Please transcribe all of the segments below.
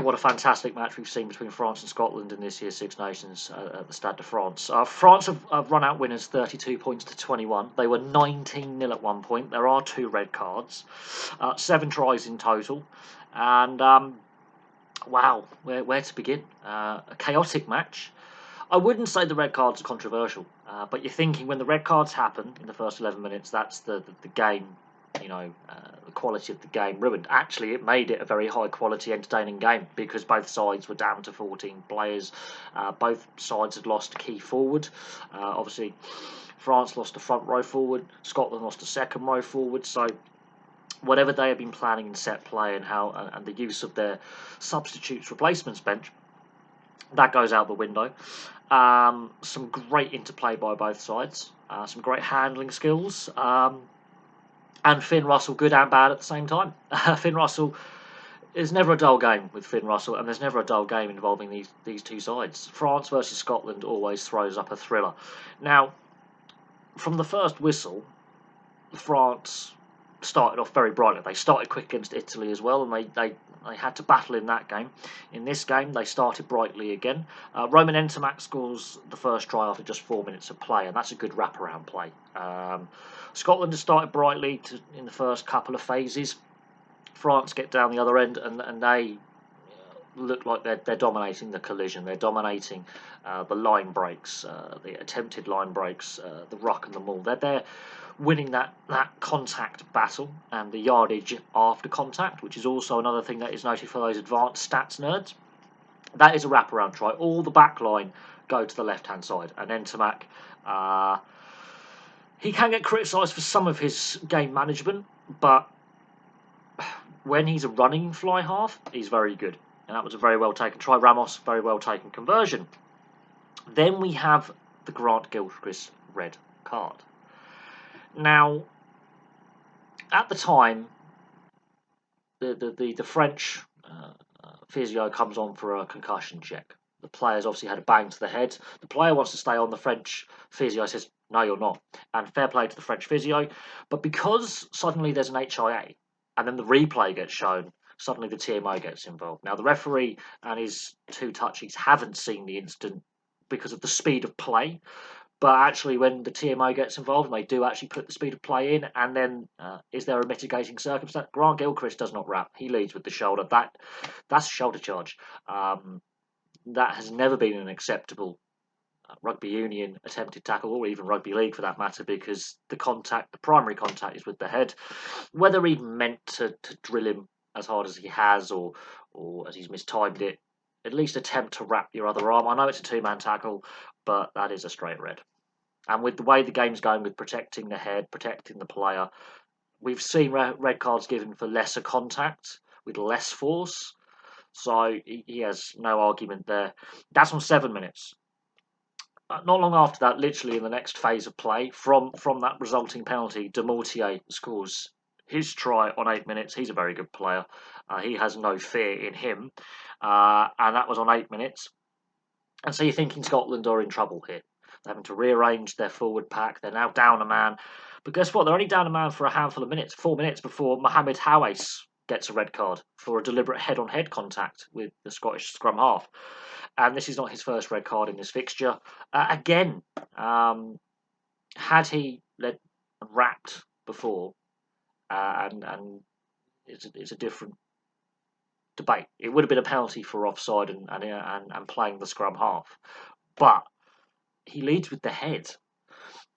what a fantastic match we've seen between France and Scotland in this year's Six Nations at the Stade de France. France have run out winners 32 points to 21. They were 19-0 at one point. There are 2 red cards, 7 tries in total, and wow, where to begin? A chaotic match. I wouldn't say the red cards are controversial, but you're thinking when the red cards happen in the first 11 minutes, that's the game, the quality of the game ruined. Actually, it made it a very high quality, entertaining game because both sides were down to 14 players. Both sides had lost a key forward. Obviously, France lost a front row forward, Scotland lost a second row forward, so whatever they had been planning in set play and the use of their substitutes replacements bench, that goes out the window. Some great interplay by both sides, some great handling skills, and Finn Russell, good and bad at the same time. Finn Russell, there's never a dull game with Finn Russell, and there's never a dull game involving these 2 sides. France versus Scotland always throws up a thriller. Now, from the first whistle, France started off very brightly. They started quick against Italy as well, and they had to battle in that game. In this game, they started brightly again. Roman Entertaing scores the first try after just 4 minutes of play, and that's a good wraparound play. Scotland has started brightly in the first couple of phases. France get down the other end, and they look like they're dominating the collision. They're dominating the line breaks, the attempted line breaks, the ruck and the maul. They're winning that contact battle and the yardage after contact, which is also another thing that is noted for those advanced stats nerds. That is a wraparound try. All the back line go to the left-hand side. And Entertaing, he can get criticised for some of his game management, but when he's a running fly half, he's very good. And that was a very well taken try. Ramos, very well taken conversion. Then we have the Grant Gilchrist red card. Now, at the time, the French physio comes on for a concussion check. The player's obviously had a bang to the head. The player wants to stay on. The French physio says, no, you're not. And fair play to the French physio. But because suddenly there's an HIA, and then the replay gets shown, suddenly the TMO gets involved. Now, the referee and his 2 touchies haven't seen the incident because of the speed of play. But actually, when the TMO gets involved, they do actually put the speed of play in. And then, is there a mitigating circumstance? Grant Gilchrist does not wrap. He leads with the shoulder. That's a shoulder charge. That has never been an acceptable rugby union attempted tackle, or even rugby league for that matter, because the primary contact is with the head. Whether he meant to drill him as hard as he has, or as he's mistimed it, at least attempt to wrap your other arm. I know it's a 2-man tackle, but that is a straight red. And with the way the game's going, with protecting the head, protecting the player, we've seen red cards given for lesser contact with less force. So he has no argument there. That's on 7 minutes. Not long after that, literally in the next phase of play, from that resulting penalty, Demortier scores his try on 8 minutes. He's a very good player. He has no fear in him. And that was on 8 minutes. And so you're thinking Scotland are in trouble here. They're having to rearrange their forward pack. They're now down a man. But guess what? They're only down a man for a handful of minutes, 4 minutes, before Mohamed Hawais gets a red card for a deliberate head-on-head contact with the Scottish scrum half. And this is not his first red card in this fixture. Again, had he led wrapped before, and it's a different debate. It would have been a penalty for offside and playing the scrum half. But he leads with the head.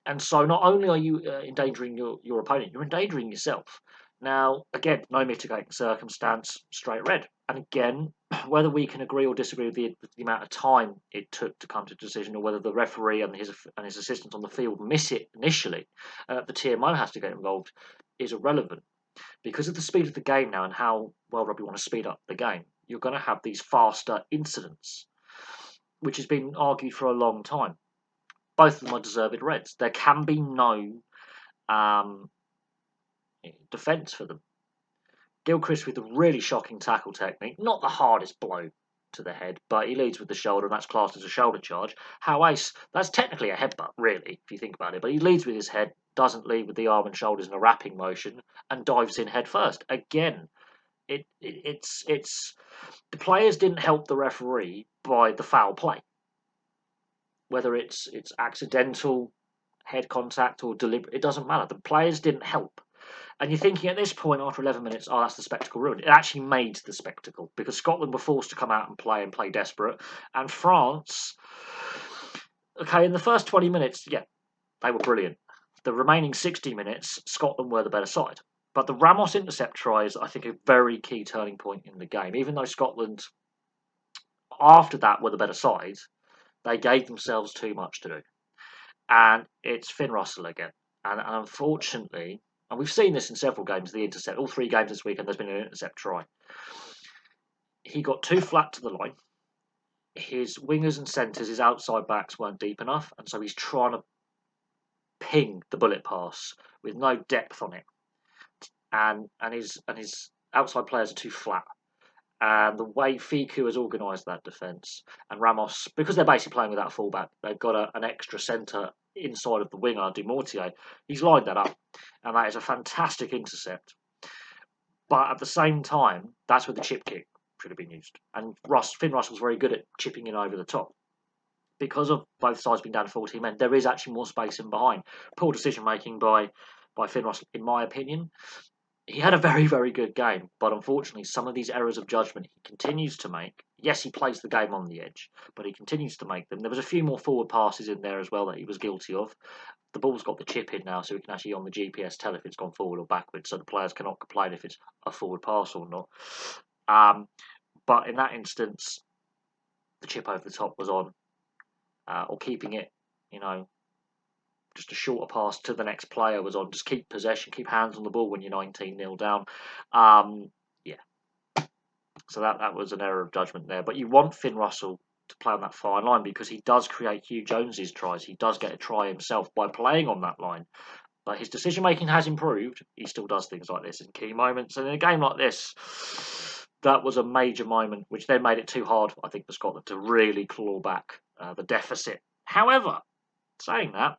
And so not only are you endangering your opponent, you're endangering yourself. Now, again, no mitigating circumstance, straight red. And again, whether we can agree or disagree with the amount of time it took to come to a decision, or whether the referee and his assistants on the field miss it initially, the TMO has to get involved, is irrelevant. Because of the speed of the game now and how well rugby want to speed up the game, you're going to have these faster incidents, which has been argued for a long time. Both of them are deserved reds. There can be no defence for them. Gilchrist with a really shocking tackle technique, not the hardest blow to the head, but he leads with the shoulder, and that's classed as a shoulder charge. Hawais, that's technically a headbutt, really, if you think about it, but he leads with his head, doesn't lead with the arm and shoulders in a wrapping motion, and dives in head first. Again, It's the players didn't help the referee by the foul play, whether it's accidental head contact or deliberate. It doesn't matter. The players didn't help. And you're thinking at this point, after 11 minutes, oh, that's the spectacle ruined. It actually made the spectacle because Scotland were forced to come out and play desperate. And France, okay, in the first 20 minutes, yeah, they were brilliant. The remaining 60 minutes, Scotland were the better side. But the Ramos intercept try is, I think, a very key turning point in the game. Even though Scotland, after that, were the better side, they gave themselves too much to do. And it's Finn Russell again. And unfortunately, and we've seen this in several games, the intercept, all 3 games this week, and there's been an intercept try. He got too flat to the line. His wingers and centres, his outside backs weren't deep enough, and so he's trying to ping the bullet pass with no depth on it. And his outside players are too flat. And the way Fiku has organised that defence, and Ramos, because they're basically playing without a fullback, they've got an extra centre inside of the winger, Dumortier. He's lined that up, and that is a fantastic intercept. But at the same time, that's where the chip kick should have been used. And Finn Russell's very good at chipping in over the top. Because of both sides being down 14 men, there is actually more space in behind. Poor decision making by Finn Russell, in my opinion. He had a very, very good game, but unfortunately, some of these errors of judgment he continues to make. Yes, he plays the game on the edge, but he continues to make them. There was a few more forward passes in there as well that he was guilty of. The ball's got the chip in now, so we can actually on the GPS tell if it's gone forward or backwards, so the players cannot complain if it's a forward pass or not. But in that instance, the chip over the top was on, or keeping it, just a shorter pass to the next player was on. Just keep possession, keep hands on the ball when you're 19-0 down. Yeah. So that was an error of judgment there. But you want Finn Russell to play on that fine line because he does create Hugh Jones's tries. He does get a try himself by playing on that line. But his decision making has improved. He still does things like this in key moments. And in a game like this, that was a major moment, which then made it too hard, I think, for Scotland to really claw back the deficit. However, saying that,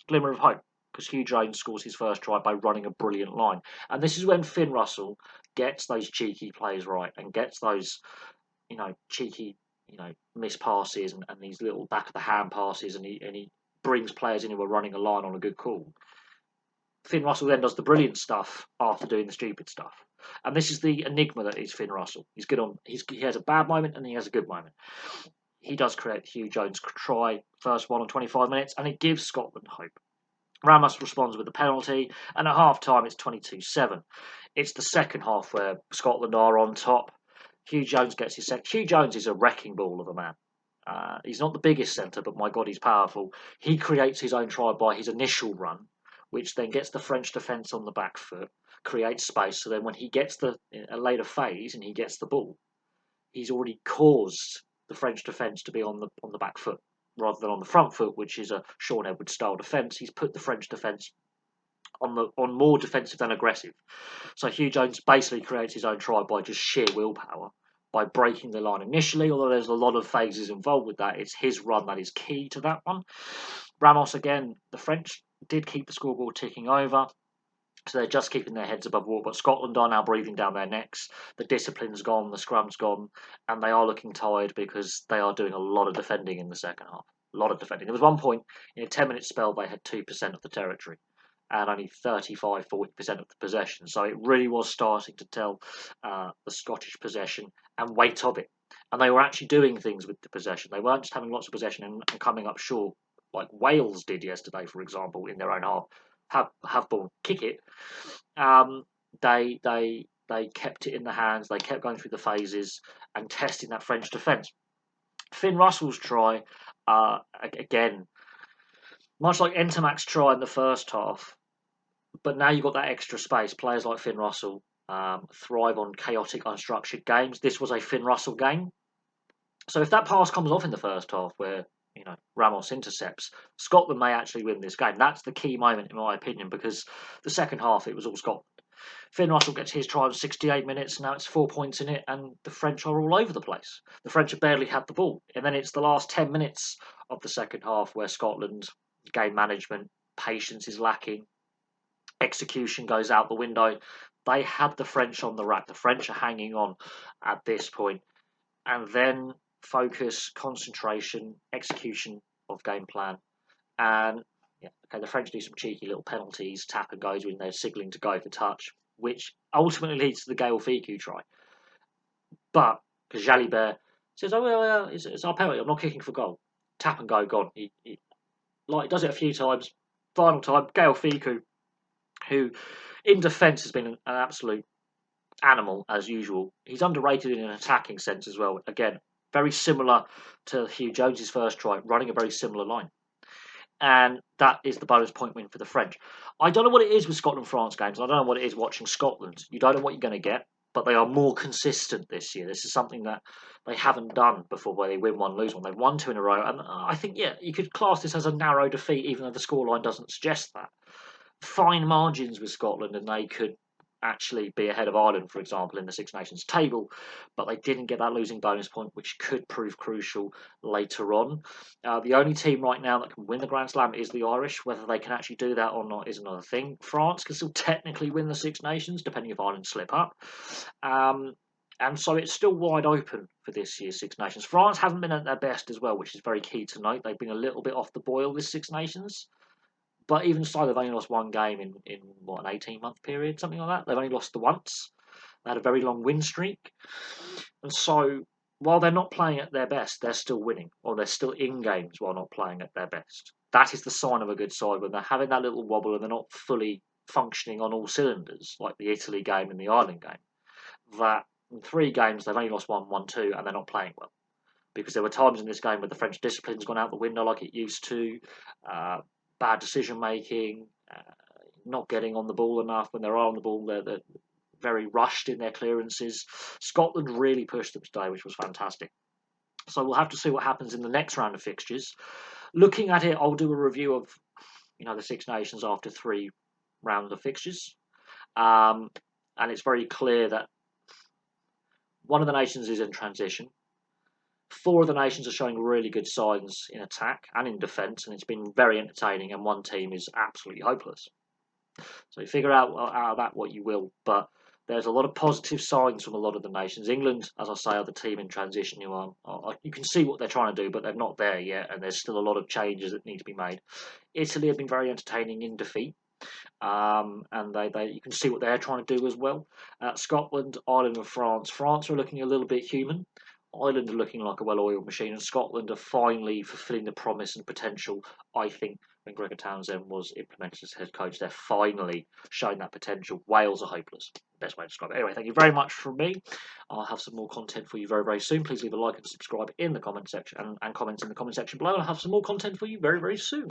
glimmer of hope because Hugh Jones scores his first try by running a brilliant line. And this is when Finn Russell gets those cheeky plays right and gets those, cheeky, miss passes and these little back of the hand passes and he brings players in who are running a line on a good call. Finn Russell then does the brilliant stuff after doing the stupid stuff. And this is the enigma that is Finn Russell. He's good on. He has a bad moment and he has a good moment. He does create Hugh Jones try, first one on 25 minutes, and it gives Scotland hope. Ramos responds with a penalty, and at half-time it's 22-7. It's the second half where Scotland are on top. Hugh Jones gets his second. Hugh Jones is a wrecking ball of a man. He's not the biggest centre, but my God, he's powerful. He creates his own try by his initial run, which then gets the French defence on the back foot, creates space, so then when he gets a later phase and he gets the ball, he's already caused the French defence to be on the back foot rather than on the front foot, which is a Sean Edwards style defence. He's put the French defence on more defensive than aggressive. So Hugh Jones basically creates his own try by just sheer willpower, by breaking the line initially, although there's a lot of phases involved with that. It's his run that is key to that one. Ramos, again, the French did keep the scoreboard ticking over. So they're just keeping their heads above water. But Scotland are now breathing down their necks. The discipline's gone, the scrum's gone, and they are looking tired because they are doing a lot of defending in the second half. A lot of defending. There was one point in a 10-minute spell they had 2% of the territory and only 35-40% of the possession. So it really was starting to tell the Scottish possession and weight of it. And they were actually doing things with the possession. They weren't just having lots of possession and coming up short like Wales did yesterday, for example, in their own half. Have ball, kick it. They kept it in the hands. They kept going through the phases and testing that French defence. Finn Russell's try, again, much like Entermac's try in the first half, but now you've got that extra space. Players like Finn Russell thrive on chaotic, unstructured games. This was a Finn Russell game. So if that pass comes off in the first half, where Ramos intercepts, Scotland may actually win this game. That's the key moment, in my opinion, because the second half, it was all Scotland. Finn Russell gets his try in 68 minutes, now it's 4 points in it, and the French are all over the place. The French have barely had the ball. And then it's the last 10 minutes of the second half where Scotland, game management, patience is lacking, execution goes out the window. They had the French on the rack. The French are hanging on at this point, and then focus, concentration, execution of game plan. And yeah, okay, the French do some cheeky little penalties, tap and goes when they're signalling to go for touch, which ultimately leads to the Gael Fiku try. But because Jalibert says, "Oh well, it's our penalty. I'm not kicking for goal." Tap and go, gone. He like does it a few times. Final time, Gael Fiku, who in defence has been an absolute animal as usual. He's underrated in an attacking sense as well. Again, very similar to Hugh Jones's first try, running a very similar line. And that is the bonus point win for the French. I don't know what it is with Scotland-France games. I don't know what it is watching Scotland. You don't know what you're going to get, but they are more consistent this year. This is something that they haven't done before, where they win one, lose one. They've won two in a row, and I think you could class this as a narrow defeat, even though the scoreline doesn't suggest that. Fine margins with Scotland, and they could actually be ahead of Ireland, for example, in the Six Nations table, but they didn't get that losing bonus point, which could prove crucial later on. The only team right now that can win the Grand Slam is the Irish. Whether they can actually do that or not is another thing. France can still technically win the Six Nations, depending if Ireland slip up. And so it's still wide open for this year's Six Nations. France haven't been at their best as well, which is very key to note. They've been a little bit off the boil this Six Nations. But even so, they've only lost one game in what, an 18-month period, something like that. They've only lost the once. They had a very long win streak. And so, while they're not playing at their best, they're still winning, or they're still in games while not playing at their best. That is the sign of a good side, when they're having that little wobble and they're not fully functioning on all cylinders, like the Italy game and the Ireland game. That in 3 games, they've only lost one, won 2, and they're not playing well. Because there were times in this game where the French discipline's gone out the window like it used to. Bad decision making, not getting on the ball enough. When they're on the ball, they're very rushed in their clearances. Scotland really pushed them today, which was fantastic. So we'll have to see what happens in the next round of fixtures. Looking at it, I'll do a review of the Six Nations after 3 rounds of fixtures, and it's very clear that one of the nations is in transition. 4 of the nations are showing really good signs in attack and in defence, and it's been very entertaining, and one team is absolutely hopeless. So figure out of that what you will, but there's a lot of positive signs from a lot of the nations. England, as I say, are the team in transition who are you can see what they're trying to do, but they're not there yet, and there's still a lot of changes that need to be made. Italy have been very entertaining in defeat. And they you can see what they're trying to do as well. Scotland, Ireland, and France. France are looking a little bit human. Ireland are looking like a well-oiled machine, and Scotland are finally fulfilling the promise and potential. I think when Gregor Townsend was implemented as head coach, they're finally showing that potential. Wales are hopeless. Best way to describe it. Anyway, thank you very much from me. I'll have some more content for you very, very soon. Please leave a like and subscribe in the comment section and comments in the comment section below. I'll have some more content for you very, very soon.